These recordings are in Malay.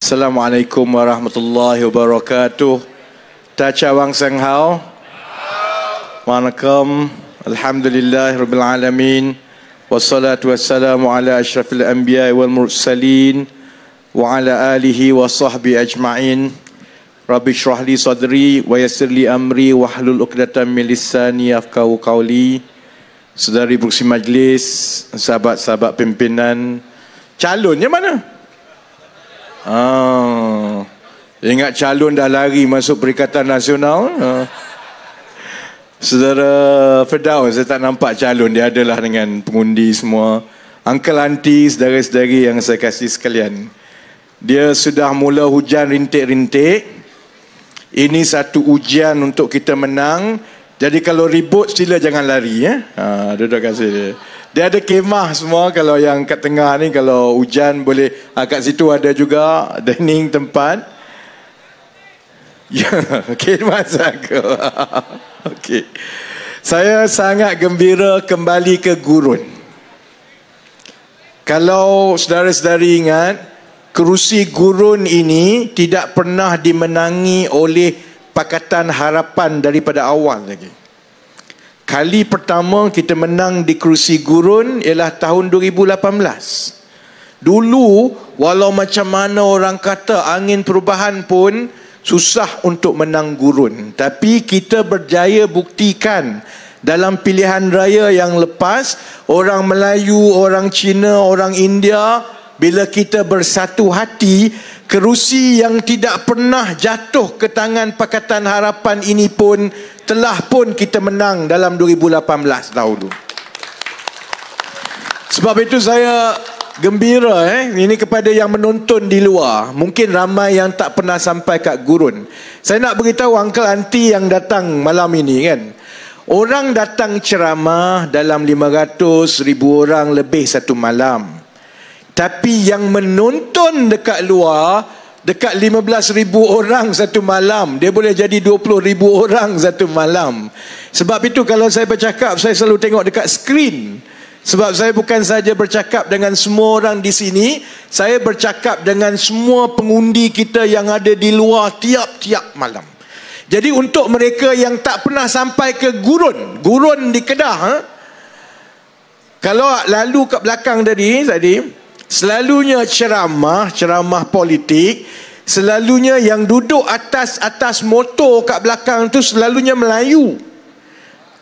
Assalamualaikum warahmatullahi wabarakatuh. Tacha Wang Seng Hao. Waalaikum. Alhamdulillahirabbil alamin. Wassalatu wassalamu ala asyrafil anbiya'i wal mursalin wa ala alihi wa sahbihi ajma'in. Rabbi shrah li sadri wa yassir li amri wahlul 'uqdatam min lisani yafqahu qawli. Saudari berkursi majlis, sahabat-sahabat pimpinan, calonnya mana? Ingat calon dah lari masuk Perikatan Nasional. Saudara Firdaus, saya tak nampak calon. Dia adalah dengan pengundi semua. Uncle, auntie, saudara-saudari yang saya kasih sekalian, dia sudah mula hujan rintik-rintik. Ini satu ujian untuk kita menang. Jadi kalau ribut sila jangan lari, ya. Duduk kasih dia. Dia ada kemah semua. Kalau yang kat tengah ni, kalau hujan boleh, kat situ ada juga dining tempat. Ya, kemah saya. Okey. Saya sangat gembira kembali ke gurun. Kalau saudara-saudari ingat, kerusi gurun ini tidak pernah dimenangi oleh Pakatan Harapan daripada awal lagi. Kali pertama kita menang di kerusi gurun ialah tahun 2018. Dulu walau macam mana orang kata angin perubahan pun susah untuk menang gurun, tapi kita berjaya buktikan dalam pilihan raya yang lepas, orang Melayu, orang Cina, orang India, bila kita bersatu hati, kerusi yang tidak pernah jatuh ke tangan Pakatan Harapan ini pun telah pun kita menang dalam 2018 tahun itu. Sebab itu saya gembira ini kepada yang menonton di luar. Mungkin ramai yang tak pernah sampai kat gurun. Saya nak beritahu uncle auntie yang datang malam ini kan. Orang datang ceramah dalam 500,000 orang lebih satu malam. Tapi yang menonton dekat luar, dekat 15,000 orang satu malam. Dia boleh jadi 20,000 orang satu malam. Sebab itu kalau saya bercakap, saya selalu tengok dekat skrin. Sebab saya bukan saja bercakap dengan semua orang di sini, saya bercakap dengan semua pengundi kita yang ada di luar tiap-tiap malam. Jadi untuk mereka yang tak pernah sampai ke gurun di Kedah, kalau lalu kat belakang tadi, selalunya ceramah politik, selalunya yang duduk atas motor kat belakang tu selalunya Melayu.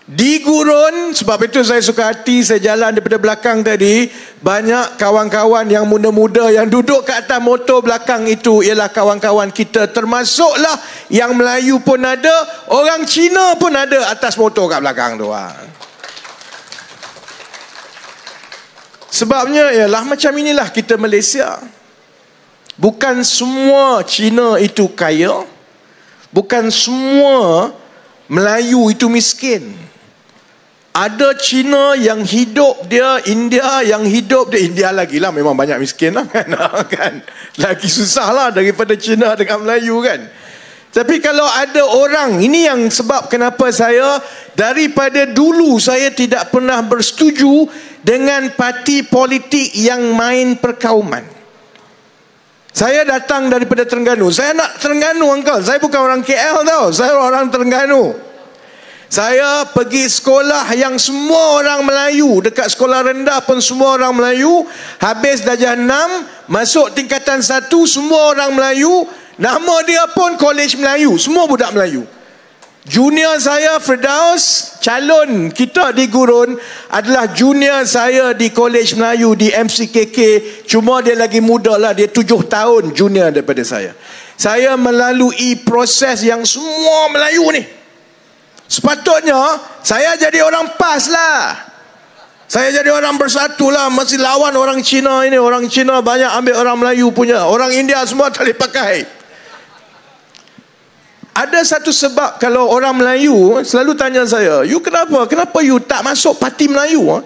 Di gurun, sebab itu saya suka hati, saya jalan daripada belakang tadi, banyak kawan-kawan yang muda-muda yang duduk kat atas motor belakang itu ialah kawan-kawan kita, termasuklah yang Melayu pun ada, orang Cina pun ada atas motor kat belakang tu. Sebabnya ialah macam inilah kita Malaysia. Bukan semua Cina itu kaya, bukan semua Melayu itu miskin. Ada Cina yang hidup dia, India yang hidup dia, India lagi lah memang banyak miskin lah kan. Lagi susah lah daripada Cina dengan Melayu kan. Tapi kalau ada orang, ini yang sebab kenapa saya daripada dulu saya tidak pernah bersetuju dengan parti politik yang main perkauman. Saya datang daripada Terengganu. Saya nak Terengganu uncle. Saya bukan orang KL tau. Saya orang Terengganu. Saya pergi sekolah yang semua orang Melayu. Dekat sekolah rendah pun semua orang Melayu. Habis darjah 6, masuk tingkatan 1, semua orang Melayu. Nama dia pun Kolej Melayu. Semua budak Melayu. Junior saya Firdaus, calon kita di gurun, adalah junior saya di Kolej Melayu di MCKK. Cuma dia lagi muda lah, dia 7 tahun junior daripada saya. Saya melalui proses yang semua Melayu ni. Sepatutnya saya jadi orang PAS lah. Saya jadi orang bersatu lah. Masih lawan orang Cina ini. Orang Cina banyak ambil orang Melayu punya. Orang India semua tak boleh pakai. Ada satu sebab kalau orang Melayu selalu tanya saya, you kenapa? Kenapa you tak masuk parti Melayu?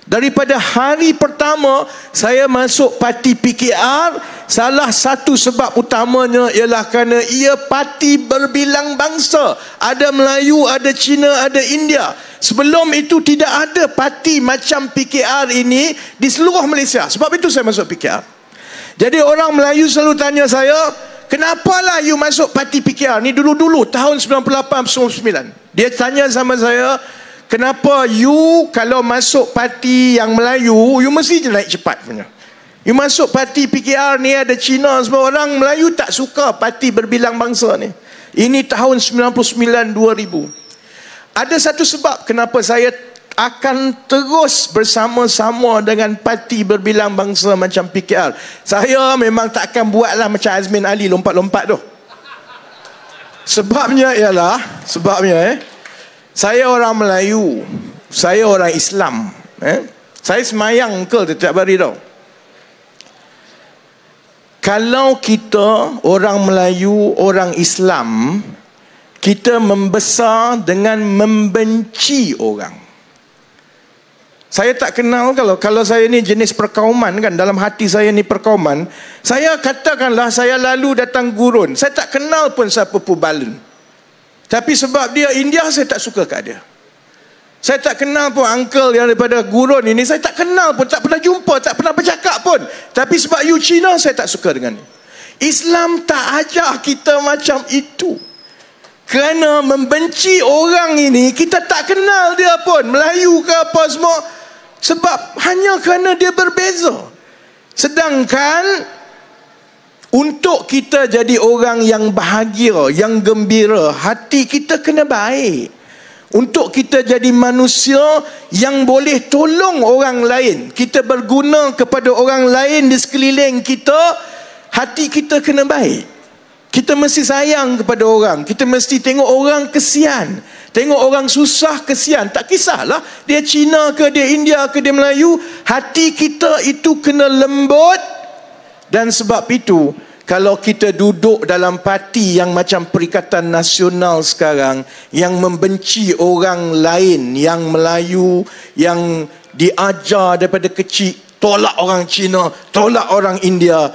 Daripada hari pertama saya masuk parti PKR, salah satu sebab utamanya ialah kerana ia parti berbilang bangsa. Ada Melayu, ada Cina, ada India. Sebelum itu tidak ada parti macam PKR ini di seluruh Malaysia. Sebab itu saya masuk PKR. Jadi orang Melayu selalu tanya saya, kenapalah you masuk parti PKR? Ni dulu-dulu tahun 98-99. Dia tanya sama saya, kenapa you kalau masuk parti yang Melayu, you mesti je naik cepat punya. You masuk parti PKR ni ada Cina semua, orang Melayu tak suka parti berbilang bangsa ni. Ini tahun 99-2000. Ada satu sebab kenapa saya akan terus bersama-sama dengan parti berbilang bangsa macam PKR. Saya memang tak akan buatlah macam Azmin Ali lompat-lompat tu. Sebabnya saya orang Melayu, saya orang Islam, saya semayang setiap hari tau. Kalau kita orang Melayu, orang Islam, kita membesar dengan membenci orang. Saya tak kenal, kalau saya ni jenis perkauman kan, dalam hati saya ni perkauman, saya katakanlah saya lalu datang gurun, saya tak kenal pun siapa Pubalan. Tapi sebab dia India, saya tak suka kat dia. Saya tak kenal pun uncle yang daripada gurun ini, saya tak kenal pun, tak pernah jumpa, tak pernah bercakap pun. Tapi sebab you Cina, saya tak suka dengan dia. Islam tak ajar kita macam itu. Kerana membenci orang ini, kita tak kenal dia pun, Melayu ke apa semua, sebab hanya kerana dia berbeza. Sedangkan untuk kita jadi orang yang bahagia, yang gembira, hati kita kena baik. Untuk kita jadi manusia yang boleh tolong orang lain, kita berguna kepada orang lain di sekeliling kita, hati kita kena baik. Kita mesti sayang kepada orang, kita mesti tengok orang kesian, tengok orang susah kesian. Tak kisahlah dia Cina ke, dia India ke, dia Melayu, hati kita itu kena lembut. Dan sebab itu, kalau kita duduk dalam parti yang macam Perikatan Nasional sekarang, yang membenci orang lain, yang Melayu, yang diajar daripada kecil, tolak orang Cina, tolak orang India,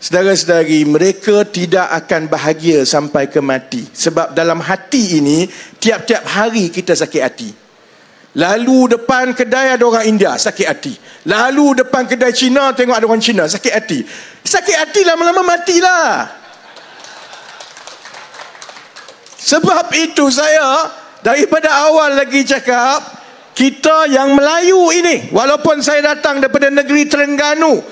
saudara-saudari, mereka tidak akan bahagia sampai ke mati. Sebab dalam hati ini, tiap-tiap hari kita sakit hati. Lalu depan kedai ada orang India, sakit hati. Lalu depan kedai Cina, tengok ada orang Cina, sakit hati. Sakit hati lama-lama matilah. Sebab itu saya daripada awal lagi cakap, kita yang Melayu ini, walaupun saya datang daripada negeri Terengganu,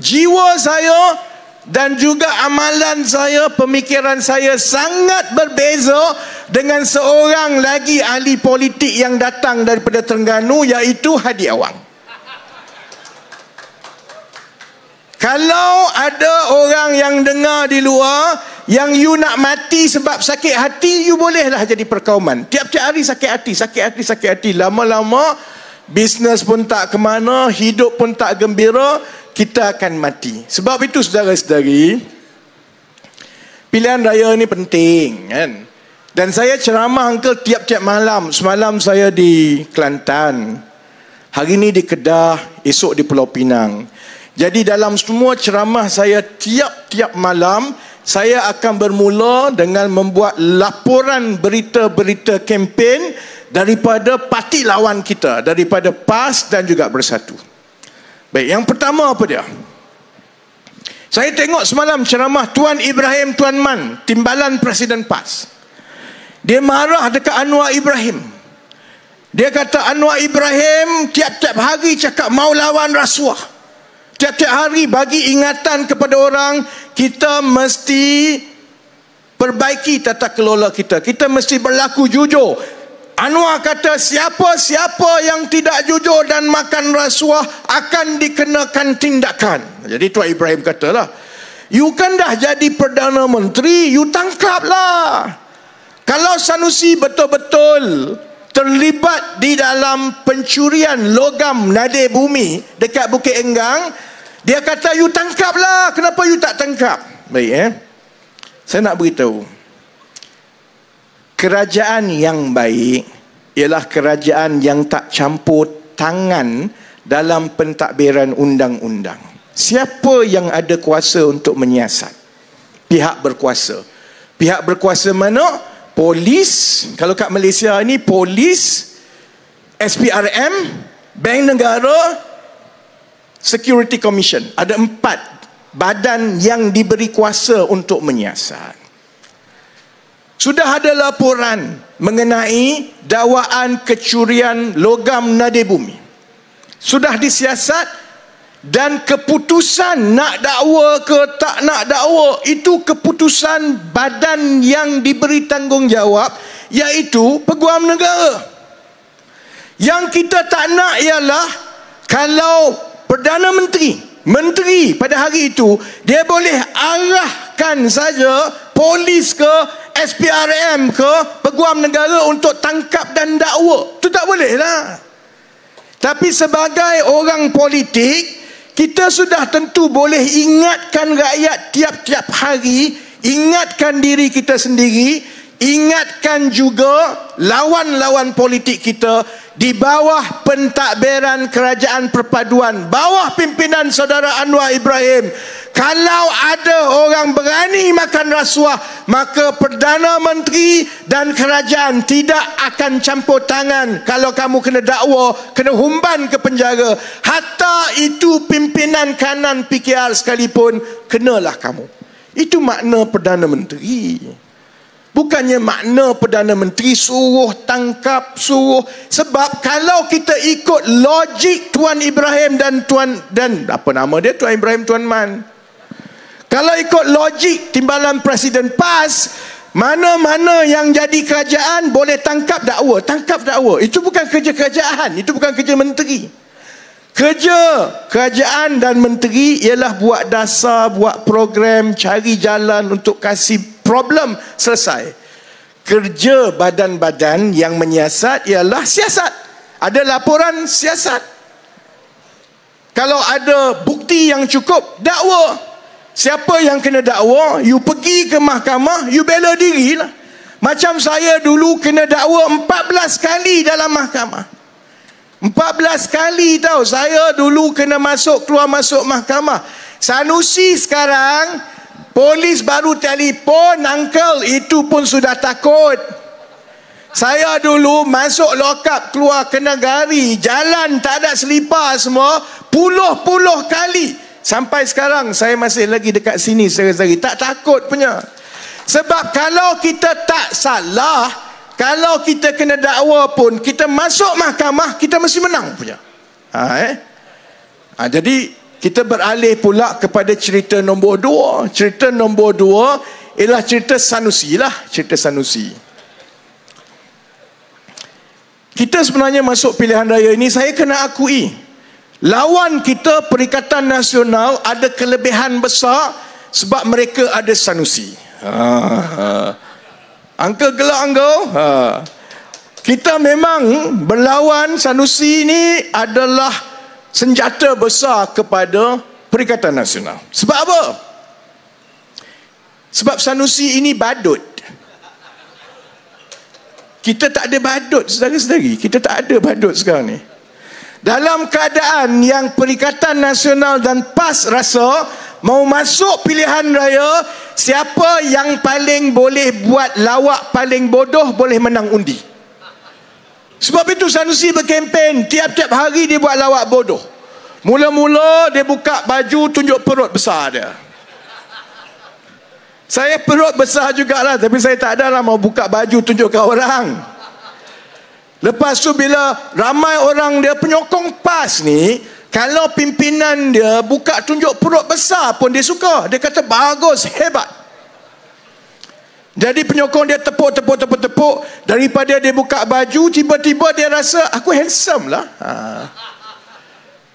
jiwa saya dan juga amalan saya, pemikiran saya sangat berbeza dengan seorang lagi ahli politik yang datang daripada Terengganu, iaitu Hadi Awang. Kalau ada orang yang dengar di luar yang you nak mati sebab sakit hati, you bolehlah jadi perkauman. Tiap-tiap hari sakit hati, sakit hati, sakit hati. Lama-lama bisnes pun tak ke mana, hidup pun tak gembira, kita akan mati. Sebab itu saudara-saudari, pilihan raya ni penting kan. Dan saya ceramah uncle tiap-tiap malam. Semalam saya di Kelantan, hari ni di Kedah, esok di Pulau Pinang. Jadi dalam semua ceramah saya tiap-tiap malam, saya akan bermula dengan membuat laporan berita-berita kempen daripada parti lawan kita, daripada PAS dan juga Bersatu. Baik, yang pertama apa dia? Saya tengok semalam ceramah Tuan Ibrahim Tuan Man, timbalan Presiden PAS. Dia marah dekat Anwar Ibrahim. Dia kata Anwar Ibrahim tiap-tiap hari cakap mau lawan rasuah. Tiap-tiap hari bagi ingatan kepada orang, kita mesti perbaiki tata kelola kita. Kita mesti berlaku jujur. Anwar kata siapa-siapa yang tidak jujur dan makan rasuah akan dikenakan tindakan. Jadi Tuan Ibrahim katalah, you kan dah jadi Perdana Menteri, you tangkaplah. Kalau Sanusi betul-betul terlibat di dalam pencurian logam nadir bumi dekat Bukit Enggang, dia kata you tangkaplah. Kenapa you tak tangkap? Baik saya nak beritahu, kerajaan yang baik ialah kerajaan yang tak campur tangan dalam pentadbiran undang-undang. Siapa yang ada kuasa untuk menyiasat? Pihak berkuasa. Pihak berkuasa mana? Polis. Kalau kat Malaysia ni polis, SPRM, Bank Negara, Security Commission. Ada 4 badan yang diberi kuasa untuk menyiasat. Sudah ada laporan mengenai dakwaan kecurian logam nadi bumi. Sudah disiasat, dan keputusan nak dakwa ke tak nak dakwa itu keputusan badan yang diberi tanggungjawab, iaitu Peguam Negara. Yang kita tak nak ialah kalau Perdana Menteri pada hari itu dia boleh arahkan saja polis ke SPRM ke Peguam Negara untuk tangkap dan dakwa. Itu tak boleh lah. Tapi sebagai orang politik, kita sudah tentu boleh ingatkan rakyat tiap-tiap hari, ingatkan diri kita sendiri, ingatkan juga lawan-lawan politik kita di bawah pentadbiran Kerajaan Perpaduan, bawah pimpinan Saudara Anwar Ibrahim. Kalau ada orang berani makan rasuah, maka Perdana Menteri dan kerajaan tidak akan campur tangan. Kalau kamu kena dakwa, kena humban ke penjara, hatta itu pimpinan kanan PKR sekalipun, kenalah kamu. Itu makna Perdana Menteri. Bukannya makna Perdana Menteri suruh tangkap, suruh. Sebab kalau kita ikut logik Tuan Ibrahim dan apa nama dia, Tuan Ibrahim Tuan Man, kalau ikut logik timbalan Presiden PAS, mana-mana yang jadi kerajaan boleh tangkap dakwa. Itu bukan kerja kerajaan, itu bukan kerja menteri. Kerja kerajaan dan menteri ialah buat dasar, buat program, cari jalan untuk kasih problem selesai. Kerja badan-badan yang menyiasat ialah siasat. Ada laporan siasat. Kalau ada bukti yang cukup, dakwa. Siapa yang kena dakwa, you pergi ke mahkamah, you bela dirilah. Macam saya dulu kena dakwa 14 kali dalam mahkamah. 14 kali tahu. Saya dulu kena keluar masuk mahkamah. Sanusi sekarang, polis baru telefon, uncle, itu pun sudah takut. Saya dulu masuk lokap, keluar kena gari, jalan tak ada selipar semua, puluh-puluh kali. Sampai sekarang saya masih lagi dekat sini sehari-hari, tak takut punya. Sebab kalau kita tak salah, kalau kita kena dakwa pun, kita masuk mahkamah, kita mesti menang punya. Jadi kita beralih pula kepada cerita nombor 2. Cerita nombor 2 ialah cerita Sanusi lah. Cerita Sanusi. Kita sebenarnya masuk pilihan raya ini, saya kena akui, lawan kita Perikatan Nasional ada kelebihan besar sebab mereka ada Sanusi. Angka gelak engkau. Kita memang berlawan. Sanusi ini adalah senjata besar kepada Perikatan Nasional. Sebab apa? Sebab Sanusi ini badut. Kita tak ada badut, saudara-saudari. Kita tak ada badut sekarang ni. Dalam keadaan yang Perikatan Nasional dan PAS rasa mau masuk pilihan raya, siapa yang paling boleh buat lawak paling bodoh boleh menang undi. Sebab itu Sanusi berkempen, tiap-tiap hari dia buat lawak bodoh. Mula-mula dia buka baju, tunjuk perut besar dia. Saya perut besar jugalah, tapi saya tak adalah mau buka baju tunjuk ke orang. Lepas tu bila ramai orang dia penyokong PAS ni, kalau pimpinan dia buka tunjuk perut besar pun dia suka. Dia kata bagus, hebat. Jadi penyokong dia tepuk. Daripada dia buka baju, tiba-tiba dia rasa aku handsome lah.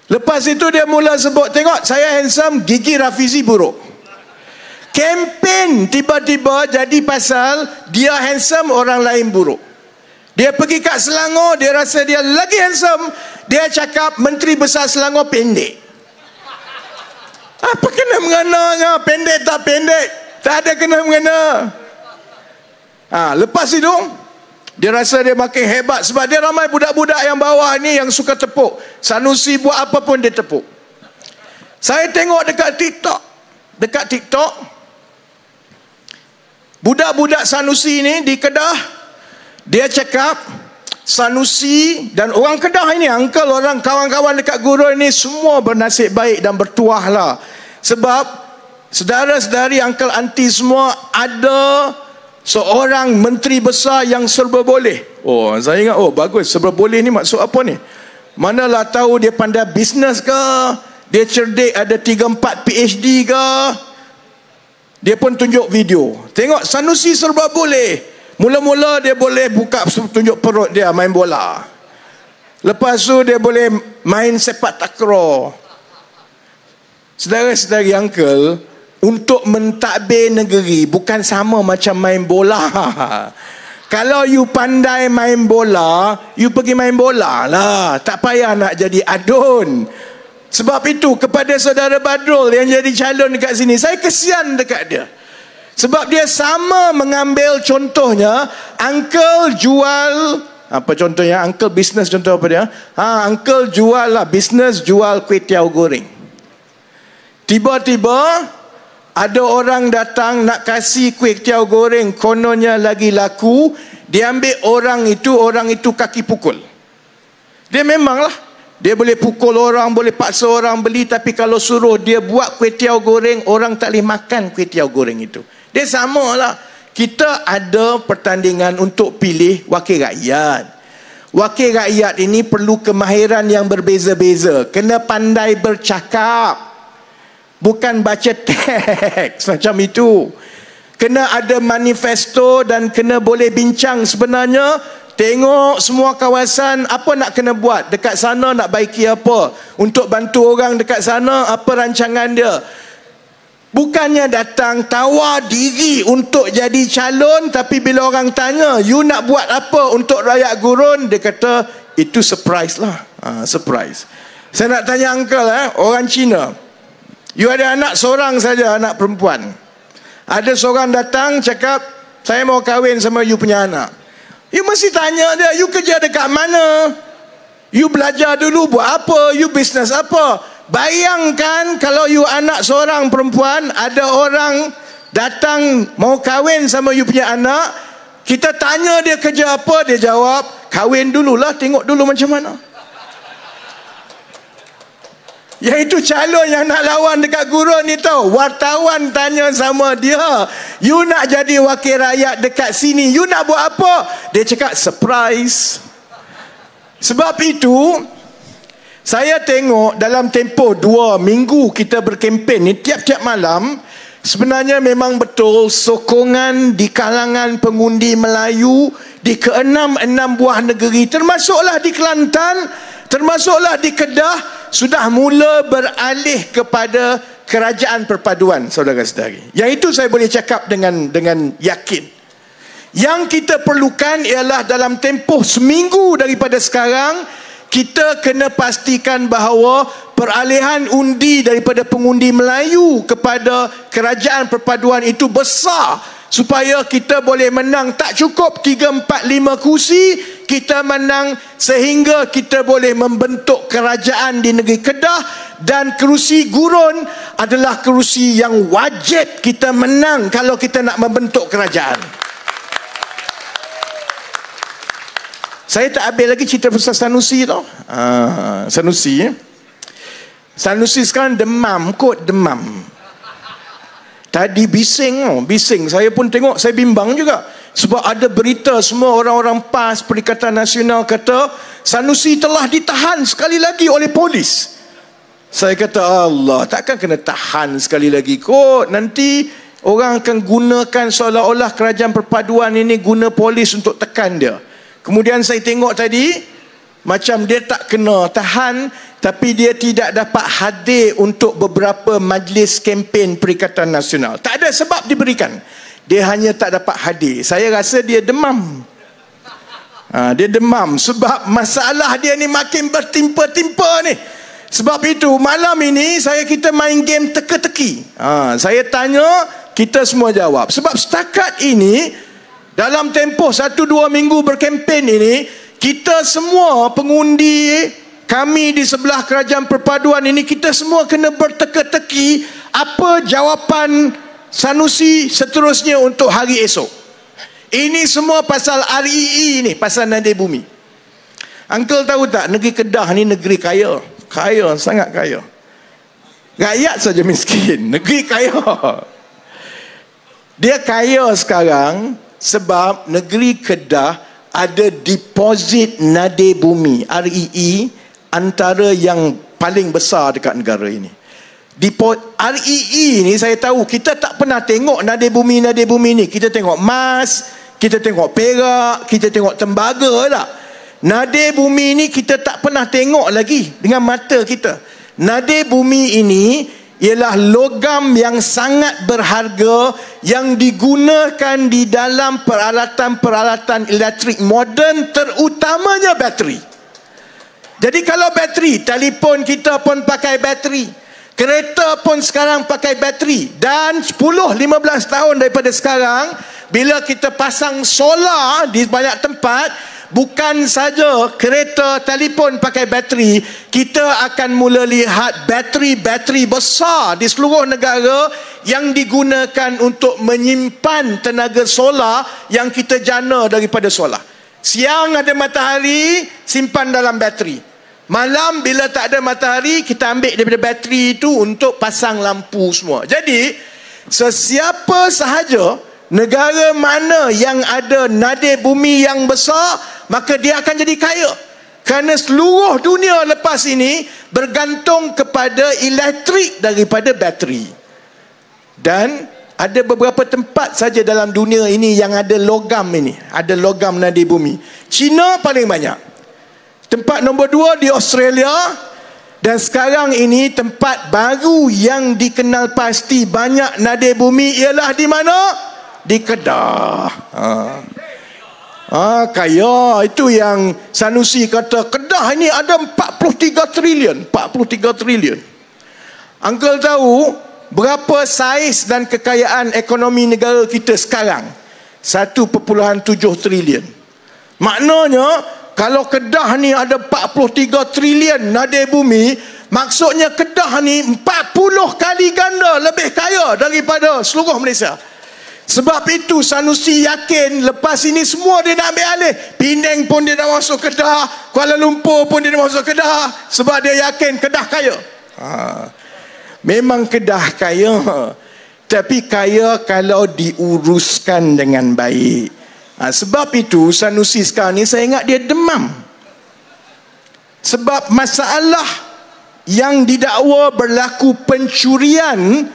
Lepas itu dia mula sebut, tengok saya handsome, gigi Rafizi buruk. Kempen tiba-tiba jadi pasal dia handsome, orang lain buruk. Dia pergi kat Selangor, dia rasa dia lagi handsome, dia cakap Menteri Besar Selangor pendek. Apa kena mengenanya? Pendek tak pendek, tak ada kena mengena. Lepas itu dia rasa dia makin hebat sebab dia ramai budak-budak yang bawah ni yang suka tepuk. Sanusi buat apa pun dia tepuk. Saya tengok dekat TikTok, budak-budak Sanusi ni di Kedah, dia cakap Sanusi dan orang Kedah ini, uncle, orang kawan-kawan dekat Gurun ini semua bernasib baik dan bertuah lah. Sebab saudara-saudari, uncle, auntie semua, ada seorang menteri besar yang serba boleh. Oh, saya ingat, oh bagus, serba boleh ni maksud apa ni? Manalah tahu dia pandai bisnes ke, dia cerdik, ada 3-4 PhD ke. Dia pun tunjuk video. Tengok Sanusi serba boleh. Mula-mula dia boleh buka, tunjuk perut dia main bola. Lepas tu dia boleh main sepak takraw. Saudara-saudari, uncle, untuk mentadbir negeri bukan sama macam main bola. Kalau you pandai main bola, you pergi main bola lah. Tak payah nak jadi adun. Sebab itu kepada saudara Badrul yang jadi calon dekat sini, saya kesian dekat dia. Sebab dia sama mengambil, contohnya uncle jual, apa contohnya, uncle bisnes, contoh apa dia? Uncle jual lah, bisnes jual kuih tiaw goreng. Tiba-tiba ada orang datang nak kasih kuih tiaw goreng, kononnya lagi laku. Dia ambil orang itu kaki pukul. Dia memanglah, dia boleh pukul orang, boleh paksa orang beli, tapi kalau suruh dia buat kuih tiaw goreng, orang tak boleh makan kuih tiaw goreng itu. Dia samalah. Kita ada pertandingan untuk pilih wakil rakyat. Wakil rakyat ini perlu kemahiran yang berbeza-beza. Kena pandai bercakap, bukan baca teks macam itu. Kena ada manifesto dan kena boleh bincang sebenarnya. Tengok semua kawasan, apa nak kena buat dekat sana, nak baiki apa, untuk bantu orang dekat sana, apa rancangan dia. Bukannya datang tawar diri untuk jadi calon, tapi bila orang tanya, you nak buat apa untuk rakyat gurun, dia kata itu surprise lah. Surprise. Saya nak tanya uncle, orang Cina, you ada anak seorang saja, anak perempuan. Ada seorang datang cakap, saya mau kahwin sama you punya anak. You mesti tanya dia, you kerja dekat mana? You belajar dulu buat apa? You bisnes apa? Bayangkan kalau you anak seorang perempuan, ada orang datang mau kahwin sama you punya anak, kita tanya dia kerja apa, dia jawab, kahwin dululah, tengok dulu macam mana. Yang itu calon yang nak lawan dekat gurun ni tahu. Wartawan tanya sama dia, you nak jadi wakil rakyat dekat sini, you nak buat apa? Dia cakap surprise. Sebab itu saya tengok dalam tempoh 2 minggu kita berkempen ni, tiap-tiap malam, sebenarnya memang betul sokongan di kalangan pengundi Melayu di ke-6 buah negeri, termasuklah di Kelantan, termasuklah di Kedah, sudah mula beralih kepada kerajaan perpaduan, saudara-saudari. Yang itu saya boleh cakap dengan yakin. Yang kita perlukan ialah dalam tempoh seminggu daripada sekarang, kita kena pastikan bahawa peralihan undi daripada pengundi Melayu kepada kerajaan perpaduan itu besar, supaya kita boleh menang. Tak cukup 3, 4, 5 kursi, kita menang sehingga kita boleh membentuk kerajaan di negeri Kedah. Dan kerusi gurun adalah kerusi yang wajib kita menang kalau kita nak membentuk kerajaan. Saya tak habis lagi cerita pasal Sanusi tau. Sanusi sekarang demam kot, demam. Tadi bising. Saya pun tengok, saya bimbang juga. Sebab ada berita semua orang-orang PAS, Perikatan Nasional kata Sanusi telah ditahan sekali lagi oleh polis. Saya kata, Allah, takkan kena tahan sekali lagi kot. Nanti orang akan gunakan seolah-olah kerajaan perpaduan ini guna polis untuk tekan dia. Kemudian saya tengok tadi, macam dia tak kena tahan, tapi dia tidak dapat hadir untuk beberapa majlis kempen Perikatan Nasional. Tak ada sebab diberikan. Dia hanya tak dapat hadir. Saya rasa dia demam. Dia demam sebab masalah dia ni makin bertimpa-timpa ni. Sebab itu malam ini kita main game teka-teki. Saya tanya, kita semua jawab. Sebab setakat ini, dalam tempoh 1-2 minggu berkempen ini, kita semua pengundi kami di sebelah kerajaan perpaduan ini, kita semua kena berteka-teki apa jawapan Sanusi seterusnya untuk hari esok. Ini semua pasal REE ni, pasal Nadir Bumi. Uncle tahu tak, negeri Kedah ni negeri kaya. Kaya, sangat kaya. Rakyat saja miskin, negeri kaya. Dia kaya sekarang sebab negeri Kedah ada deposit nadi bumi, REE, antara yang paling besar dekat negara ini. REE ni saya tahu, kita tak pernah tengok nadi bumi ni. Kita tengok emas, kita tengok perak, kita tengok tembaga tak. Nadi bumi ni kita tak pernah tengok lagi dengan mata kita. Nadi bumi ini ialah logam yang sangat berharga yang digunakan di dalam peralatan-peralatan elektrik moden, terutamanya bateri. Jadi kalau bateri, telefon kita pun pakai bateri, kereta pun sekarang pakai bateri. Dan 10-15 tahun daripada sekarang, bila kita pasang solar di banyak tempat, bukan saja kereta, telefon pakai bateri, kita akan mula lihat bateri-bateri besar di seluruh negara yang digunakan untuk menyimpan tenaga solar yang kita jana daripada solar. Siang ada matahari, simpan dalam bateri. Malam bila tak ada matahari, kita ambil daripada bateri itu untuk pasang lampu semua. Jadi, sesiapa sahaja, negara mana yang ada nadi bumi yang besar, maka dia akan jadi kaya. Kerana seluruh dunia lepas ini bergantung kepada elektrik daripada bateri. Dan ada beberapa tempat saja dalam dunia ini yang ada logam ini. Ada logam nadi bumi. China paling banyak. Tempat nombor 2 di Australia. Dan sekarang ini tempat baru yang dikenal pasti banyak nadi bumi ialah di mana? Di Kedah. Kaya. Itu yang Sanusi kata, Kedah ini ada 43 trilion. 43 trilion. Uncle tahu berapa saiz dan kekayaan ekonomi negara kita sekarang? 1.7 trilion. Maknanya kalau Kedah ni ada 43 trilion nadi bumi, maksudnya Kedah ni 40 kali ganda lebih kaya daripada seluruh Malaysia. Sebab itu Sanusi yakin lepas ini semua dia nak ambil alih. Penang pun dia nak masuk Kedah, Kuala Lumpur pun dia nak masuk Kedah, sebab dia yakin Kedah kaya. Memang Kedah kaya, tapi kaya kalau diuruskan dengan baik. Sebab itu Sanusi sekarang ni saya ingat dia demam. Sebab masalah yang didakwa berlaku pencurian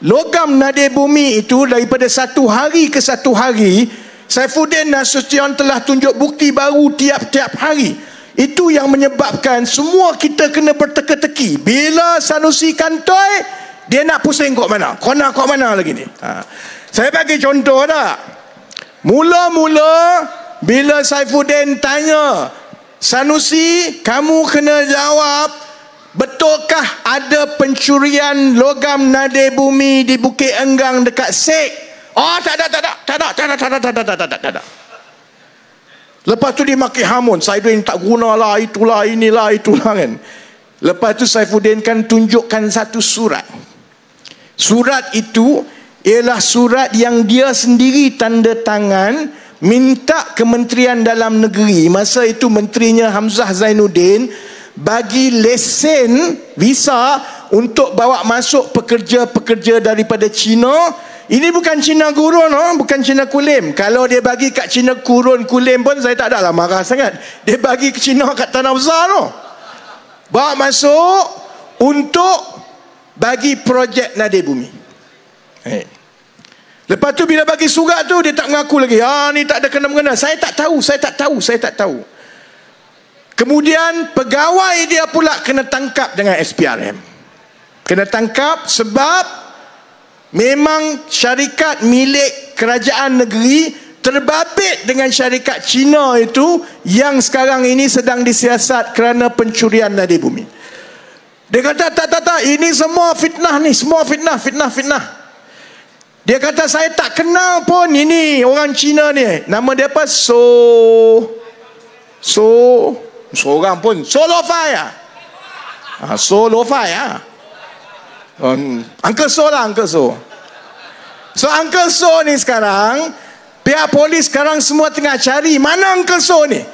logam nadi bumi itu daripada satu hari ke satu hari, Saifuddin Nasution telah tunjuk bukti baru tiap-tiap hari. Itu yang menyebabkan semua kita kena berteka-teki. Bila Sanusi kantoi, dia nak pusing kok mana, kona kok mana lagi ni. Saya bagi contoh tak. Mula-mula bila Saifuddin tanya, Sanusi, kamu kena jawab, betulkah ada pencurian logam nadi bumi di Bukit Enggang dekat Sek? Oh, tak ada. Lepas tu dia maki hamun, Saifuddin tak gunalah, itulah, inilah, itulah kan. Lepas tu Saifuddin kan tunjukkan satu surat. Surat itu ialah surat yang dia sendiri tanda tangan, minta Kementerian Dalam Negeri, masa itu menterinya Hamzah Zainuddin, bagi lesen visa untuk bawa masuk pekerja-pekerja daripada China. Ini bukan Cina gurun, bukan Cina kulim. Kalau dia bagi kat Cina gurun kulim pun saya tak adalah marah sangat. Dia bagi ke Cina kat Tanah Besar tu, bawa masuk untuk bagi projek nadi bumi. Lepas tu bila bagi surat tu, dia tak mengaku lagi. Ni tak ada kena-mengena. Saya tak tahu. Kemudian pegawai dia pula kena tangkap dengan SPRM. Kena tangkap sebab memang syarikat milik kerajaan negeri terbabit dengan syarikat Cina itu yang sekarang ini sedang disiasat kerana pencurian nadi bumi. Dia kata tak, ini semua fitnah ni, semua fitnah. Dia kata saya tak kenal pun ini orang Cina ni. Nama dia apa? Seorang pun Solofai ah. Solofai ah. Uncle So lah, Uncle So. So Uncle So ni sekarang, pihak polis sekarang semua tengah cari mana Uncle So ni.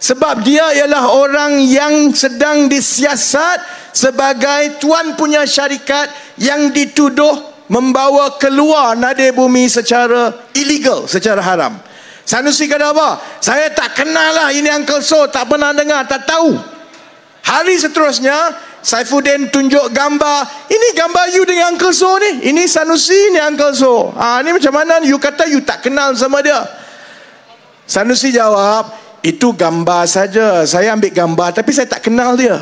Sebab dia ialah orang yang sedang disiasat sebagai tuan punya syarikat yang dituduh membawa keluar nadir bumi secara illegal, secara haram. Sanusi kata apa? Saya tak kenal lah ini Uncle So, tak pernah dengar, tak tahu. Hari seterusnya Saifuddin tunjuk gambar, ini gambar you dengan Uncle So ni, ini Sanusi, ni Uncle So. Ni macam mana? You kata you tak kenal sama dia. Sanusi jawab, itu gambar saja, saya ambil gambar tapi saya tak kenal dia.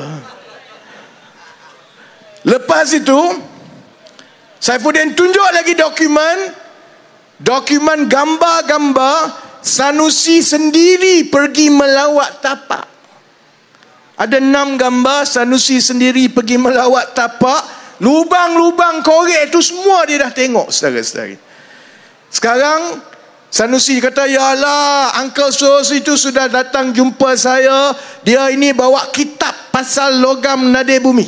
Lepas itu Saifuddin tunjuk lagi dokumen gambar-gambar Sanusi sendiri pergi melawat tapak. Ada 6 gambar Sanusi sendiri pergi melawat tapak. Lubang-lubang korek itu semua dia dah tengok, saudara-saudari. Sekarang Sanusi kata, ya Allah, Uncle So itu sudah datang jumpa saya. Dia ini bawa kitab pasal logam nadir bumi.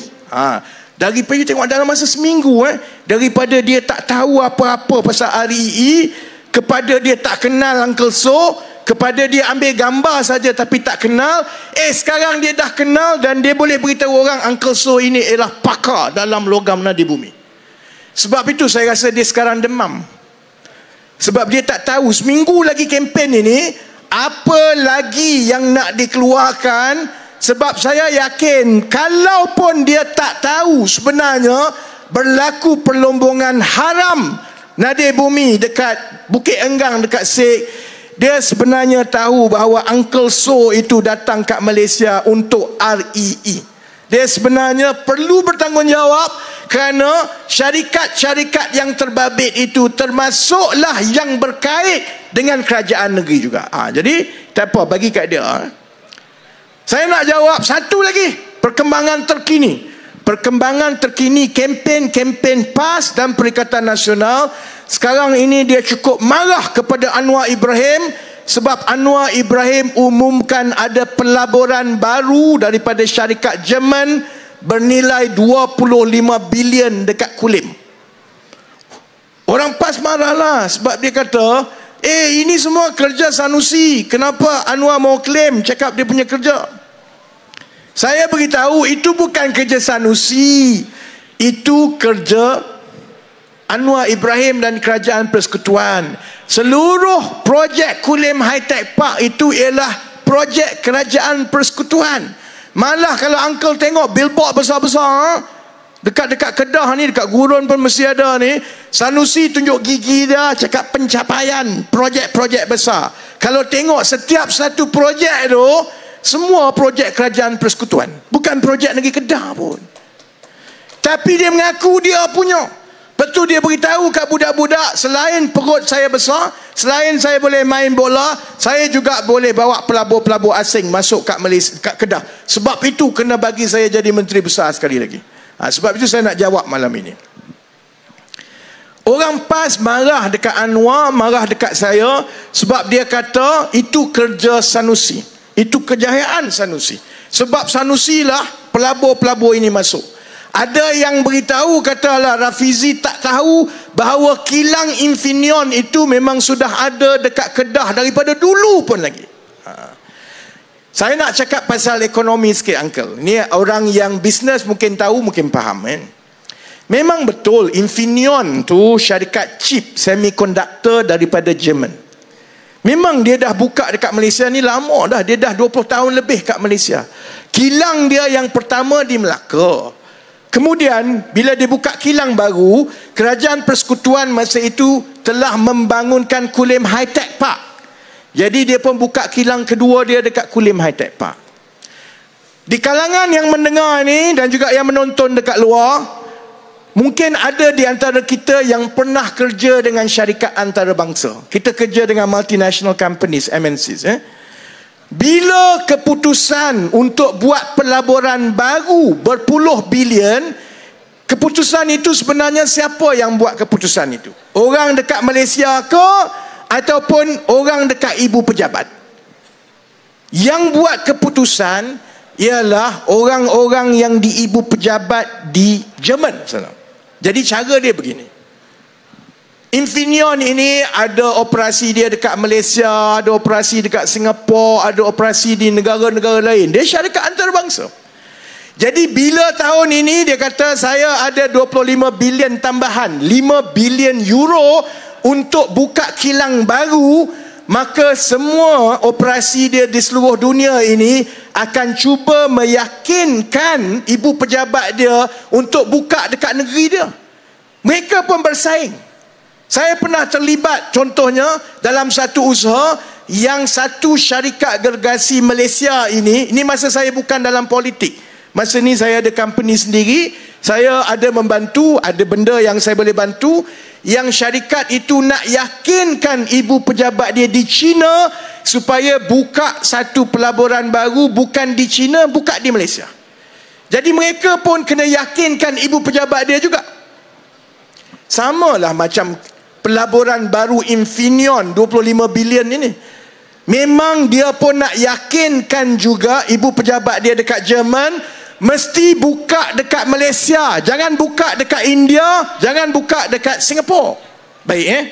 Daripada tengok dalam masa seminggu, daripada dia tak tahu apa-apa pasal REE, kepada dia tak kenal Uncle So, kepada dia ambil gambar saja tapi tak kenal, sekarang dia dah kenal dan dia boleh beritahu orang Uncle So ini ialah pakar dalam logam nadir bumi. Sebab itu saya rasa dia sekarang demam. Sebab dia tak tahu seminggu lagi kempen ini apa lagi yang nak dikeluarkan. Sebab saya yakin kalaupun dia tak tahu sebenarnya berlaku perlombongan haram nadir bumi dekat Bukit Enggang, dekat Sek, dia sebenarnya tahu bahawa Uncle So itu datang kat Malaysia untuk REE. Dia sebenarnya perlu bertanggungjawab kerana syarikat-syarikat yang terbabit itu termasuklah yang berkait dengan kerajaan negeri juga. Jadi tak apa, bagi kat dia. Saya nak jawab satu lagi perkembangan terkini. Perkembangan terkini kempen-kempen PAS dan Perikatan Nasional. Sekarang ini dia cukup marah kepada Anwar Ibrahim sebab Anwar Ibrahim umumkan ada pelaburan baru daripada syarikat Jerman bernilai 25 bilion dekat Kulim. Orang PAS marahlah sebab dia kata, ini semua kerja Sanusi. Kenapa Anwar mau claim cakap dia punya kerja? Saya beritahu itu bukan kerja Sanusi. Itu kerja Anwar Ibrahim dan Kerajaan Persekutuan. Seluruh projek Kulim High Tech Park itu ialah projek Kerajaan Persekutuan. Malah kalau uncle tengok billboard besar-besar dekat-dekat Kedah ni, dekat Gurun pun mesti ada ni, Sanusi tunjuk gigi dia, cakap pencapaian projek-projek besar. Kalau tengok setiap satu projek tu, semua projek Kerajaan Persekutuan, bukan projek negeri Kedah pun. Tapi dia mengaku dia punya. Betul, dia beritahu kat budak-budak, selain perut saya besar, selain saya boleh main bola, saya juga boleh bawa pelabur-pelabur asing masuk kat Malaysia, kat Kedah. Sebab itu kena bagi saya jadi menteri besar sekali lagi. Sebab itu saya nak jawab malam ini. Orang PAS marah dekat Anwar, marah dekat saya sebab dia kata itu kerja Sanusi, itu kejayaan Sanusi. Sebab Sanusi lah pelabur-pelabur ini masuk. Ada yang beritahu, katalah Rafizi tak tahu bahawa kilang Infineon itu memang sudah ada dekat Kedah daripada dulu pun lagi. Saya nak cakap pasal ekonomi sikit, uncle. Ni orang yang bisnes mungkin tahu, mungkin faham kan. Memang betul Infineon tu syarikat chip semiconductor daripada Jerman. Memang dia dah buka dekat Malaysia ni lama dah. Dia dah 20 tahun lebih kat Malaysia. Kilang dia yang pertama di Melaka. Kemudian bila dia buka kilang baru, Kerajaan Persekutuan masa itu telah membangunkan Kulim High Tech Park. Jadi dia pun buka kilang kedua dia dekat Kulim High Tech Park. Di kalangan yang mendengar ni dan juga yang menonton dekat luar, mungkin ada di antara kita yang pernah kerja dengan syarikat antarabangsa. Kita kerja dengan multinational companies, MNCs. Bila keputusan untuk buat pelaburan baru berpuluh bilion, keputusan itu sebenarnya siapa yang buat keputusan itu? Orang dekat Malaysia ke ataupun orang dekat ibu pejabat? Yang buat keputusan ialah orang-orang yang di ibu pejabat di Jerman sana. Jadi cara dia begini. Infineon ini ada operasi dia dekat Malaysia, ada operasi dekat Singapura, ada operasi di negara-negara lain. Dia syarikat antarabangsa. Jadi bila tahun ini dia kata saya ada 25 bilion tambahan, 5 bilion euro untuk buka kilang baru, maka semua operasi dia di seluruh dunia ini akan cuba meyakinkan ibu pejabat dia untuk buka dekat negeri dia. Mereka pun bersaing. Saya pernah terlibat contohnya dalam satu usaha yang satu syarikat gergasi Malaysia ini masa saya bukan dalam politik. Masa ni saya ada company sendiri, saya ada membantu, ada benda yang saya boleh bantu, yang syarikat itu nak yakinkan ibu pejabat dia di China supaya buka satu pelaburan baru, bukan di China, buka di Malaysia. Jadi mereka pun kena yakinkan ibu pejabat dia juga. Samalah macam pelaburan baru Infineon 25 bilion ini. Memang dia pun nak yakinkan juga ibu pejabat dia dekat Jerman mesti buka dekat Malaysia, jangan buka dekat India, jangan buka dekat Singapura. Baik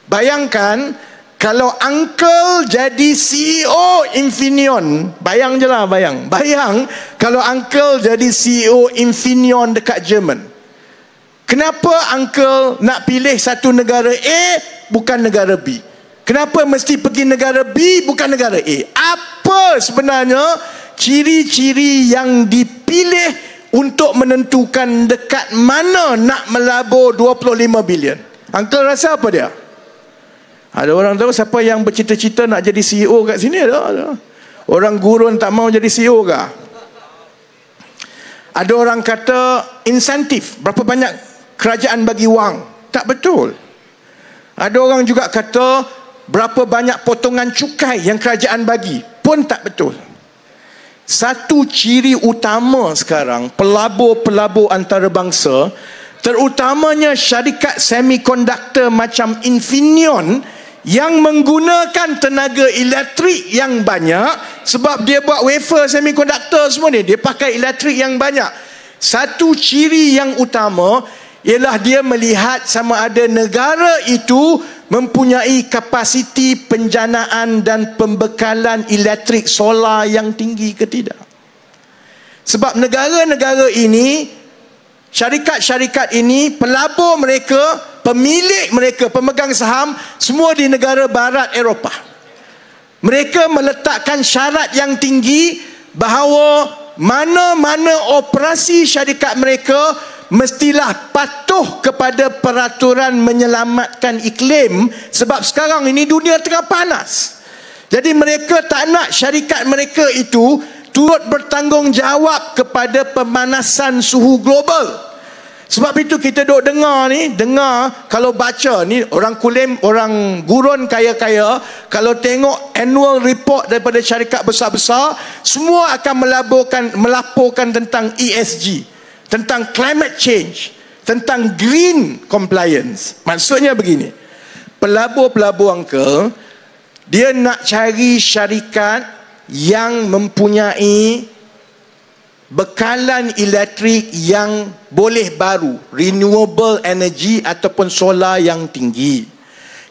bayangkan kalau uncle jadi CEO Infineon, bayang je lah, bayang kalau uncle jadi CEO Infineon dekat Jerman. Kenapa uncle nak pilih satu negara A bukan negara B? Kenapa mesti pergi negara B bukan negara A? Apa sebenarnya ciri-ciri yang dipilih untuk menentukan dekat mana nak melabur 25 bilion? Uncle rasa apa dia? Ada orang tahu siapa yang bercita-cita nak jadi CEO kat sini? Ada. Orang gurun tak mau jadi CEO ke? Ada orang kata insentif, berapa banyak kerajaan bagi wang? Tak betul. Ada orang juga kata berapa banyak potongan cukai yang kerajaan bagi? Pun tak betul. Satu ciri utama sekarang pelabur-pelabur antarabangsa, terutamanya syarikat semikonduktor macam Infineon yang menggunakan tenaga elektrik yang banyak, sebab dia buat wafer semikonduktor semua ni, dia pakai elektrik yang banyak. Satu ciri yang utama ialah dia melihat sama ada negara itu mempunyai kapasiti penjanaan dan pembekalan elektrik solar yang tinggi ke tidak. Sebab negara-negara ini, syarikat-syarikat ini, pelabur mereka, pemilik mereka, pemegang saham, semua di negara barat Eropah. Mereka meletakkan syarat yang tinggi bahawa mana-mana operasi syarikat mereka mestilah patuh kepada peraturan menyelamatkan iklim, sebab sekarang ini dunia tengah panas. Jadi mereka tak nak syarikat mereka itu turut bertanggungjawab kepada pemanasan suhu global. Sebab itu kita duk dengar kalau baca ni orang kulim, orang gurun kaya-kaya, kalau tengok annual report daripada syarikat besar-besar, semua akan melaporkan tentang ESG, tentang climate change, tentang green compliance. Maksudnya begini, pelabur-pelabur uncle, dia nak cari syarikat yang mempunyai bekalan elektrik yang boleh baru, renewable energy ataupun solar yang tinggi.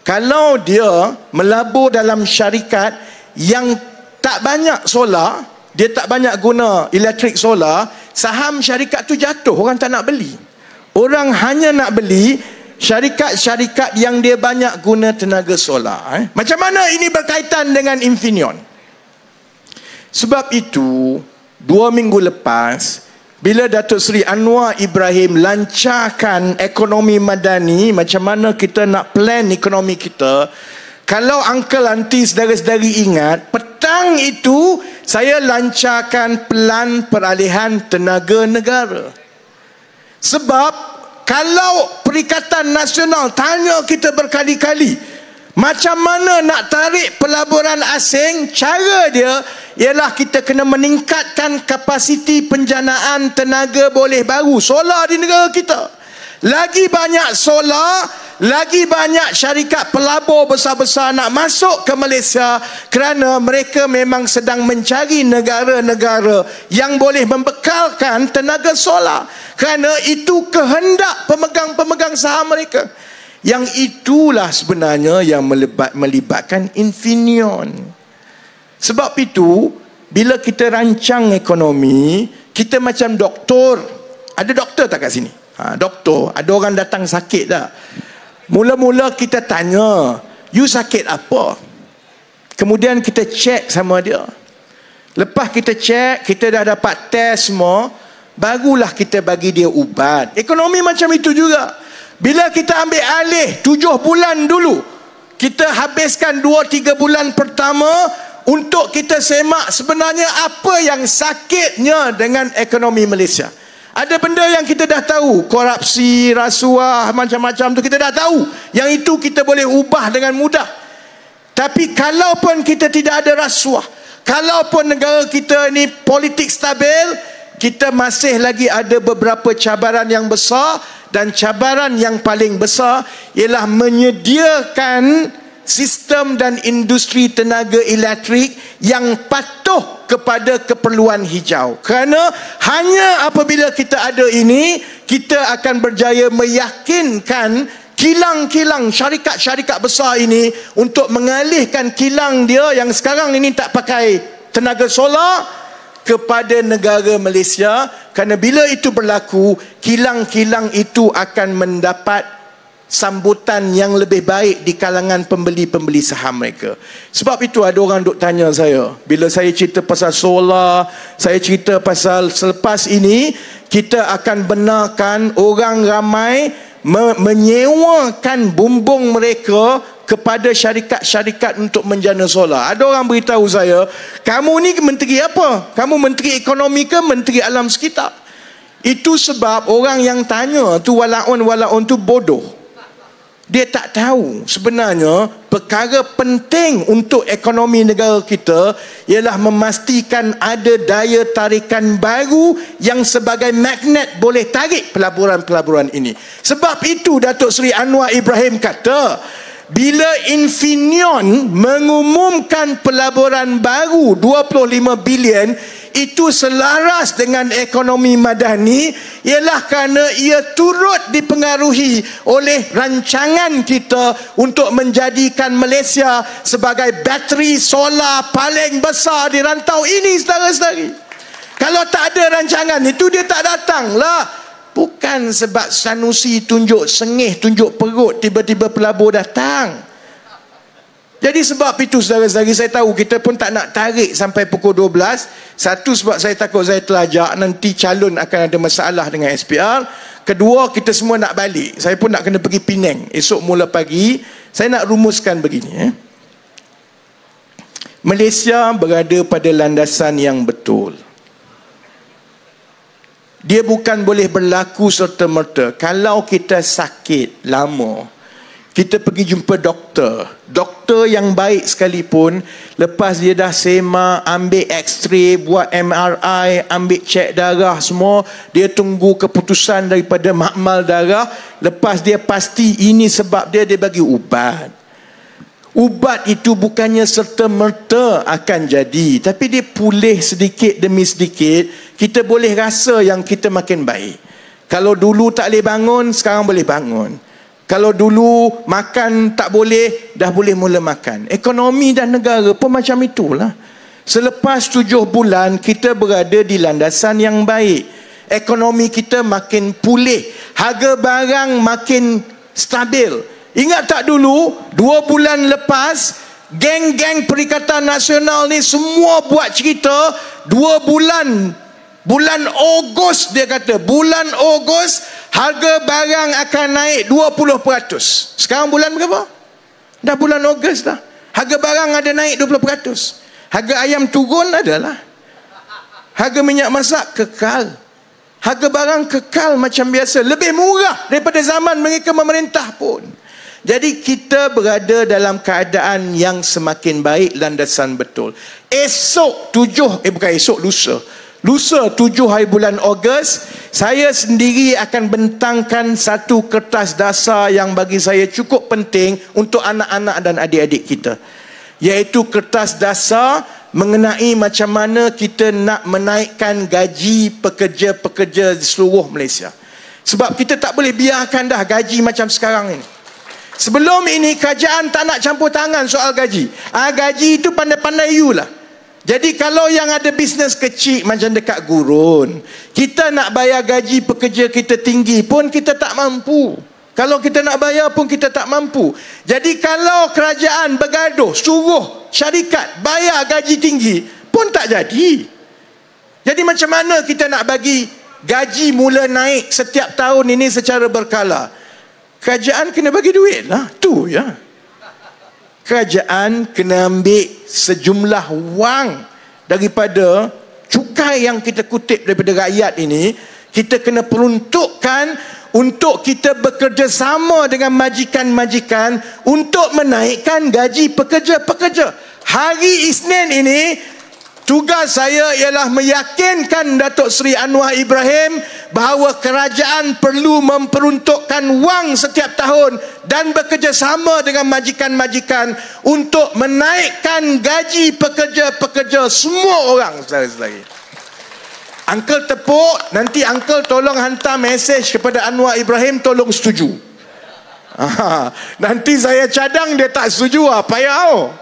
Kalau dia melabur dalam syarikat yang tak banyak solar, dia tak banyak guna elektrik solar, saham syarikat tu jatuh, orang tak nak beli. Orang hanya nak beli syarikat-syarikat yang dia banyak guna tenaga solar. Macam mana ini berkaitan dengan Infineon? Sebab itu 2 minggu lepas, bila Datuk Seri Anwar Ibrahim lancarkan ekonomi madani, macam mana kita nak plan ekonomi kita, kalau uncle auntie saudara-saudari ingat, petang itu saya lancarkan pelan peralihan tenaga negara. Sebab kalau Perikatan Nasional tanya kita berkali-kali, macam mana nak tarik pelaburan asing, cara dia ialah kita kena meningkatkan kapasiti penjanaan tenaga boleh baru, solar di negara kita. Lagi banyak solar, lagi banyak syarikat pelabur besar-besar nak masuk ke Malaysia, kerana mereka memang sedang mencari negara-negara yang boleh membekalkan tenaga solar, kerana itu kehendak pemegang-pemegang saham mereka. Yang itulah sebenarnya yang melibatkan Infineon. Sebab itu bila kita rancang ekonomi, Kita macam doktor. Ada doktor tak kat sini? Doktor. Ada orang datang sakit tak? Mula-mula kita tanya, you sakit apa? Kemudian kita cek sama dia. Lepas kita cek, kita dah dapat test semua, barulah kita bagi dia ubat. Ekonomi macam itu juga. Bila kita ambil alih 7 bulan dulu, kita habiskan 2-3 bulan pertama untuk kita semak sebenarnya apa yang sakitnya dengan ekonomi Malaysia. Ada benda yang kita dah tahu, korupsi, rasuah, macam-macam tu kita dah tahu. Yang itu kita boleh ubah dengan mudah. Tapi kalaupun kita tidak ada rasuah, kalaupun negara kita ni politik stabil, kita masih lagi ada beberapa cabaran yang besar. Dan cabaran yang paling besar ialah menyediakan sistem dan industri tenaga elektrik yang patuh kepada keperluan hijau. Kerana hanya apabila kita ada ini, kita akan berjaya meyakinkan kilang-kilang syarikat-syarikat besar ini untuk mengalihkan kilang dia yang sekarang ini tak pakai tenaga solar kepada negara Malaysia. Kerana bila itu berlaku, kilang-kilang itu akan mendapat sambutan yang lebih baik di kalangan pembeli-pembeli saham mereka. Sebab itu ada orang duk tanya saya, bila saya cerita pasal solar, saya cerita pasal selepas ini kita akan benarkan orang ramai menyewakan bumbung mereka kepada syarikat-syarikat untuk menjana solar. Ada orang beritahu saya, kamu ni menteri apa? Kamu menteri ekonomi ke menteri alam sekitar? Itu sebab orang yang tanya tu walaun tu bodoh. Dia tak tahu sebenarnya perkara penting untuk ekonomi negara kita ialah memastikan ada daya tarikan baru yang sebagai magnet boleh tarik pelaburan-pelaburan ini. Sebab itu Datuk Seri Anwar Ibrahim kata, bila Infineon mengumumkan pelaburan baru 25 bilion, itu selaras dengan ekonomi madani, ialah kerana ia turut dipengaruhi oleh rancangan kita untuk menjadikan Malaysia sebagai bateri solar paling besar di rantau ini, saudara-saudari. Kalau tak ada rancangan itu, dia tak datanglah. Bukan sebab Sanusi tunjuk sengih, tunjuk perut, tiba-tiba pelabur datang. Jadi sebab itu saudara-saudari, saya tahu kita pun tak nak tarik sampai pukul 12. Satu, sebab saya takut saya terlajak, nanti calon akan ada masalah dengan SPR. Kedua, kita semua nak balik. Saya pun nak kena pergi Penang esok mula pagi. Saya nak rumuskan begini. Malaysia berada pada landasan yang betul. Dia bukan boleh berlaku serta-merta. Kalau kita sakit lama, kita pergi jumpa doktor. Doktor yang baik sekalipun, lepas dia dah semak, ambil X-ray, buat MRI, ambil cek darah semua, dia tunggu keputusan daripada makmal darah. Lepas dia pasti ini sebab dia bagi ubat. Ubat itu bukannya serta-merta akan jadi, tapi dia pulih sedikit demi sedikit. Kita boleh rasa yang kita makin baik. Kalau dulu tak boleh bangun, sekarang boleh bangun. Kalau dulu makan tak boleh, dah boleh mula makan. Ekonomi dan negara pun macam itulah. Selepas 7 bulan, kita berada di landasan yang baik. Ekonomi kita makin pulih. Harga barang makin stabil. Ingat tak dulu, 2 bulan lepas, geng-geng Perikatan Nasional ni semua buat cerita, 2 bulan, bulan Ogos dia kata, bulan Ogos harga barang akan naik 20%. Sekarang bulan berapa? Dah bulan Ogos dah. Harga barang ada naik 20%. Harga ayam turun adalah. Harga minyak masak kekal. Harga barang kekal macam biasa. Lebih murah daripada zaman mereka memerintah pun. Jadi kita berada dalam keadaan yang semakin baik, landasan betul. Esok 7, bukan esok, lusa 7 hari bulan Ogos, saya sendiri akan bentangkan satu kertas dasar yang bagi saya cukup penting untuk anak-anak dan adik-adik kita. Iaitu kertas dasar mengenai macam mana kita nak menaikkan gaji pekerja-pekerja di seluruh Malaysia. Sebab kita tak boleh biarkan dah gaji macam sekarang ini. Sebelum ini kerajaan tak nak campur tangan soal gaji. Gaji itu pandai-pandai you lah. Jadi kalau yang ada bisnes kecil macam dekat Gurun, kita nak bayar gaji pekerja kita tinggi pun kita tak mampu. Kalau kita nak bayar pun kita tak mampu. Jadi kalau kerajaan bergaduh, suruh syarikat bayar gaji tinggi pun tak jadi. Jadi macam mana kita nak bagi gaji mula naik setiap tahun ini secara berkala? Kerajaan kena bagi duit lah. Tu ya. Kerajaan kena ambil sejumlah wang daripada cukai yang kita kutip daripada rakyat ini. Kita kena peruntukkan untuk kita bekerjasama dengan majikan-majikan untuk menaikkan gaji pekerja-pekerja. Hari Isnin ini, tugas saya ialah meyakinkan Datuk Seri Anwar Ibrahim bahawa kerajaan perlu memperuntukkan wang setiap tahun dan bekerjasama dengan majikan-majikan untuk menaikkan gaji pekerja-pekerja semua orang saudara-saudari. Uncle tepuk, nanti Uncle tolong hantar mesej kepada Anwar Ibrahim, tolong setuju. Nanti saya cadang dia tak setuju, payah.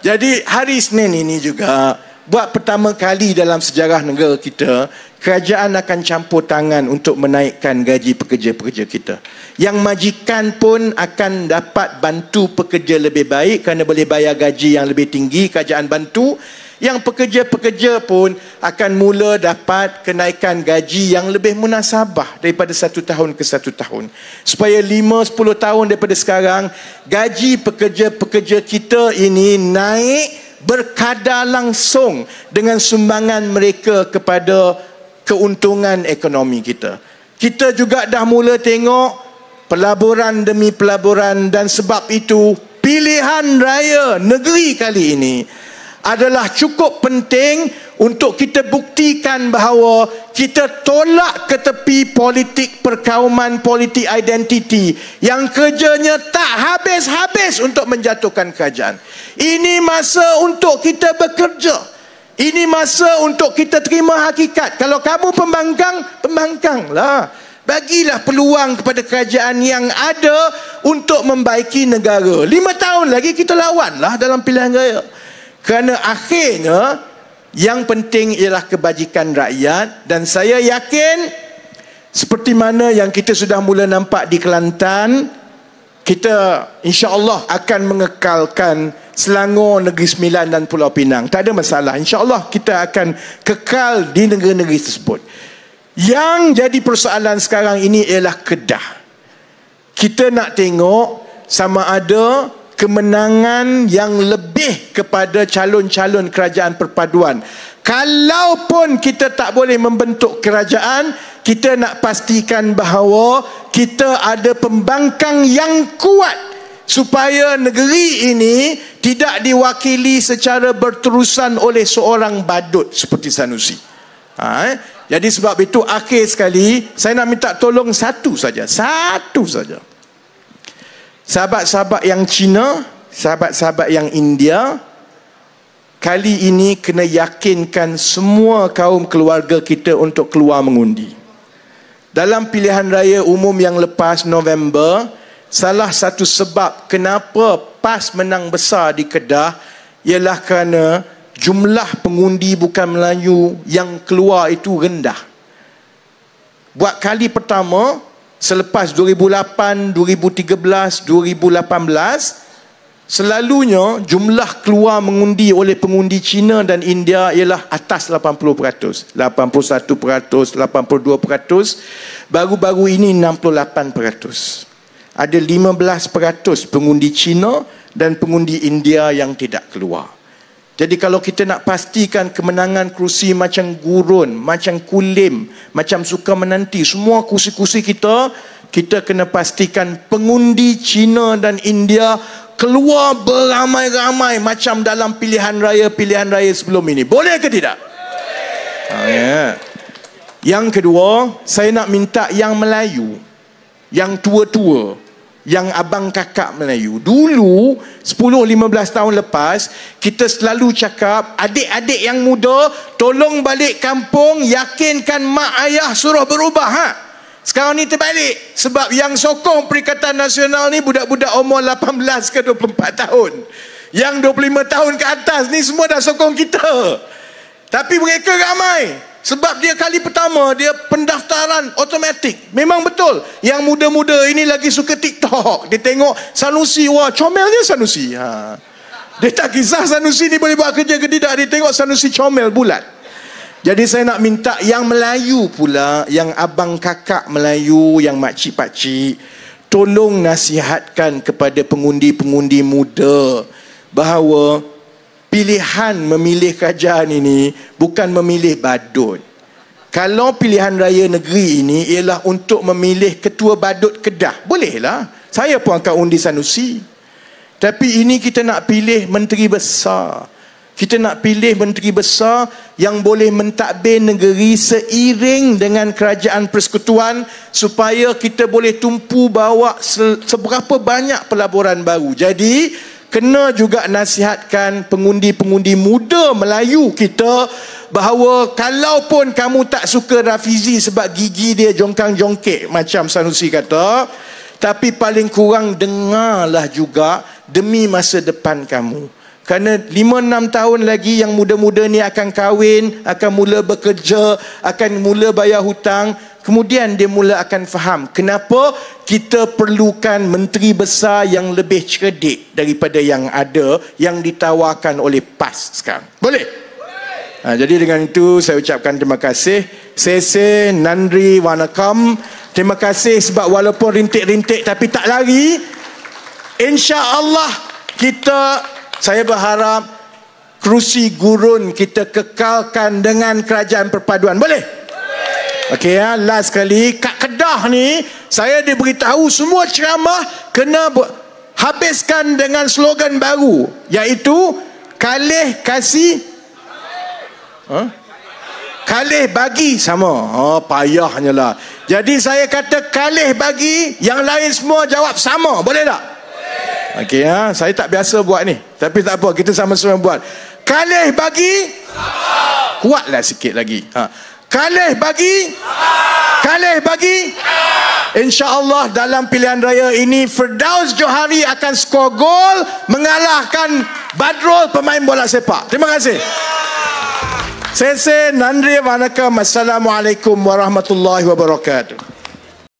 Jadi hari Isnin ini juga, buat pertama kali dalam sejarah negara kita, kerajaan akan campur tangan untuk menaikkan gaji pekerja-pekerja kita. Yang majikan pun akan dapat bantu pekerja lebih baik kerana boleh bayar gaji yang lebih tinggi, kerajaan bantu. Yang pekerja-pekerja pun akan mula dapat kenaikan gaji yang lebih munasabah daripada satu tahun ke satu tahun. Supaya 5-10 tahun daripada sekarang, gaji pekerja-pekerja kita ini naik berkadar langsung dengan sumbangan mereka kepada keuntungan ekonomi kita. Kita juga dah mula tengok pelaburan demi pelaburan, dan sebab itu pilihan raya negeri kali ini adalah cukup penting untuk kita buktikan bahawa kita tolak ke tepi politik perkauman, politik identiti yang kerjanya tak habis-habis untuk menjatuhkan kerajaan. Ini masa untuk kita bekerja. Ini masa untuk kita terima hakikat. Kalau kamu pembangkang, pembangkanglah. Bagilah peluang kepada kerajaan yang ada untuk membaiki negara. 5 tahun lagi kita lawanlah dalam pilihan raya. Kerana akhirnya yang penting ialah kebajikan rakyat. Dan saya yakin seperti mana yang kita sudah mula nampak di Kelantan, kita insya-Allah akan mengekalkan Selangor, Negeri Sembilan dan Pulau Pinang. Tak ada masalah. InsyaAllah kita akan kekal di negeri-negeri tersebut. Yang jadi persoalan sekarang ini ialah Kedah. Kita nak tengok sama ada kemenangan yang lebih kepada calon-calon kerajaan perpaduan. Kalaupun kita tak boleh membentuk kerajaan, kita nak pastikan bahawa kita ada pembangkang yang kuat supaya negeri ini tidak diwakili secara berterusan oleh seorang badut seperti Sanusi. Jadi sebab itu akhir sekali saya nak minta tolong satu saja. Sahabat-sahabat yang Cina, sahabat-sahabat yang India, kali ini kena yakinkan semua kaum keluarga kita untuk keluar mengundi. Dalam pilihan raya umum yang lepas November, salah satu sebab kenapa PAS menang besar di Kedah ialah kerana jumlah pengundi bukan Melayu yang keluar itu rendah. Buat kali pertama selepas 2008, 2013, 2018, selalunya jumlah keluar mengundi oleh pengundi Cina dan India ialah atas 80%, 81%, 82%. Baru-baru ini 68%. Ada 15% pengundi Cina dan pengundi India yang tidak keluar. Jadi kalau kita nak pastikan kemenangan kerusi macam Gurun, macam Kulim, macam Sukamananti, semua kerusi-kerusi kita kena pastikan pengundi Cina dan India keluar beramai-ramai macam dalam pilihan raya sebelum ini. Boleh ke tidak? Ya. Yang kedua, saya nak minta yang Melayu, yang tua-tua, yang abang kakak Melayu. Dulu 10-15 tahun lepas, kita selalu cakap adik-adik yang muda tolong balik kampung, yakinkan mak ayah suruh berubah. Sekarang ni terbalik, sebab yang sokong Perikatan Nasional ni budak-budak umur 18 ke 24 tahun. Yang 25 tahun ke atas ni semua dah sokong kita. Tapi mereka ramai. Sebab dia kali pertama, dia pendaftaran automatik. Memang betul. Yang muda-muda ini lagi suka TikTok. Dia tengok Sanusi, wah comel dia Sanusi. Dia tak kisah Sanusi ni boleh buat kerja ke tidak. Dia tengok Sanusi comel bulat. Jadi saya nak minta yang Melayu pula, yang abang kakak Melayu, yang makcik-pakcik, tolong nasihatkan kepada pengundi-pengundi muda bahawa pilihan memilih kerajaan ini bukan memilih badut. Kalau pilihan raya negeri ini ialah untuk memilih ketua badut Kedah, bolehlah. Saya pun akan undi Sanusi. Tapi ini kita nak pilih menteri besar. Kita nak pilih menteri besar yang boleh mentadbir negeri seiring dengan kerajaan persekutuan supaya kita boleh tumpu bawa seberapa banyak pelaburan baru. Jadi, kena juga nasihatkan pengundi-pengundi muda Melayu kita bahawa kalaupun kamu tak suka Rafizi sebab gigi dia jongkang-jongkek macam Sanusi kata, tapi paling kurang dengarlah juga demi masa depan kamu. Kerana 5-6 tahun lagi yang muda-muda ni akan kahwin, akan mula bekerja, akan mula bayar hutang. Kemudian dia mula akan faham kenapa kita perlukan menteri besar yang lebih cerdik daripada yang ada, yang ditawarkan oleh PAS sekarang. Boleh? Jadi dengan itu saya ucapkan terima kasih. Sese, Nandri, Wanakam. Terima kasih sebab walaupun rintik-rintik tapi tak lari. InsyaAllah saya berharap kerusi gurun kita kekalkan dengan kerajaan perpaduan. Boleh? Okey ya, last kali kat Kedah ni saya diberitahu semua ceramah kena habiskan dengan slogan baru, iaitu kalih kasih kalih bagi sama. Payahnya lah. Jadi saya kata kalih bagi, yang lain semua jawab sama. Boleh tak? Okey ya, saya tak biasa buat ni. Tapi tak apa, kita sama-sama buat. Kalih bagi sama. Kuatlah sikit lagi. Kalih bagi sama. Kalih bagi sama. InsyaAllah dalam pilihan raya ini Firdaus Johari akan skor gol mengalahkan Badrul pemain bola sepak. Terima kasih. Sese Nandri Wanakam. Assalamualaikum warahmatullahi wabarakatuh.